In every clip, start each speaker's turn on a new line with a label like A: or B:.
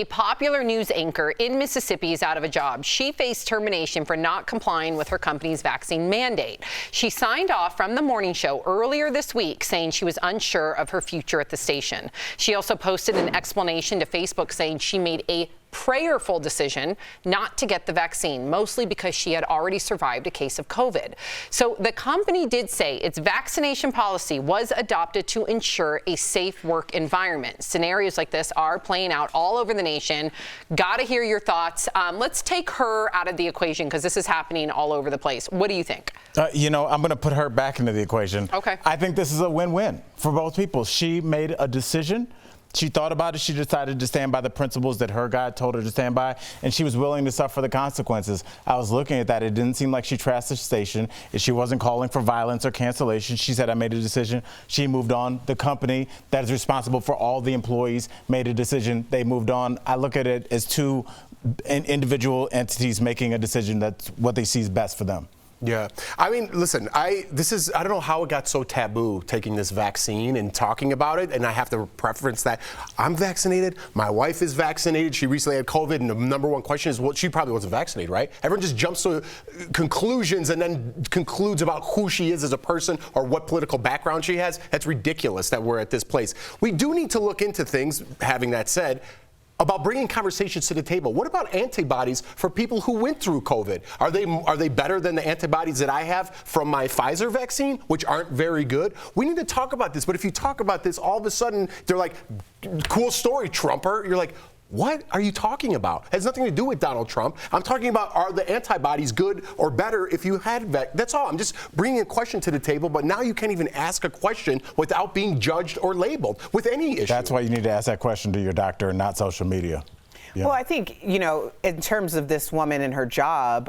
A: A popular news anchor in Mississippi is out of a job. She faced termination for not complying with her company's vaccine mandate. She signed off from the morning show earlier this week, saying she was unsure of her future at the station. She also posted an explanation to Facebook saying she made a prayerful decision not to get the vaccine, mostly because she had already survived a case of COVID. So the company did say its vaccination policy was adopted to ensure a safe work environment. Scenarios like this are playing out all over the nation. Got to hear your thoughts. Let's take her out of the equation because this is happening all over the place. What do you think?
B: I'm going to put her back into the equation.
A: Okay.
B: I think this is a win-win for both people. She made a decision. She thought about it. She decided to stand by the principles that her God told her to stand by, and she was willing to suffer the consequences. I was looking at that. It didn't seem like she trashed the station. She wasn't calling for violence or cancellation. She said, I made a decision. She moved on. The company that is responsible for all the employees made a decision. They moved on. I look at it as two individual entities making a decision that's what they see is best for them.
C: Yeah. I mean, listen, I don't know how it got so taboo taking this vaccine and talking about it. And I have to preference that I'm vaccinated. My wife is vaccinated. She recently had COVID. And the number one question is, well, she probably wasn't vaccinated, right? Everyone just jumps to conclusions and then concludes about who she is as a person or what political background she has. That's ridiculous that we're at this place. We do need to look into things, having that said, about bringing conversations to the table. What about antibodies for people who went through COVID? Are they better than the antibodies that I have from my Pfizer vaccine, which aren't very good? We need to talk about this. But if you talk about this, all of a sudden they're like, cool story, Trumper. You're like, what are you talking about? It has nothing to do with Donald Trump. I'm talking about, are the antibodies good or better if you had that's all. I'm just bringing a question to the table, but now you can't even ask a question without being judged or labeled with any issue.
B: That's why you need to ask that question to your doctor and not social media. Yeah.
D: Well, I think, in terms of this woman and her job,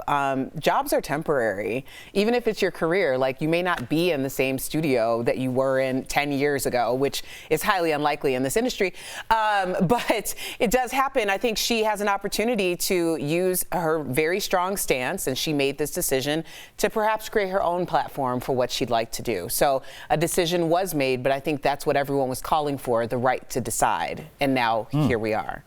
D: jobs are temporary. Even if it's your career, like you may not be in the same studio that you were in 10 years ago, which is highly unlikely in this industry. But it does happen. I think she has an opportunity to use her very strong stance, and she made this decision to perhaps create her own platform for what she'd like to do. So a decision was made, but I think that's what everyone was calling for, the right to decide. And now here we are.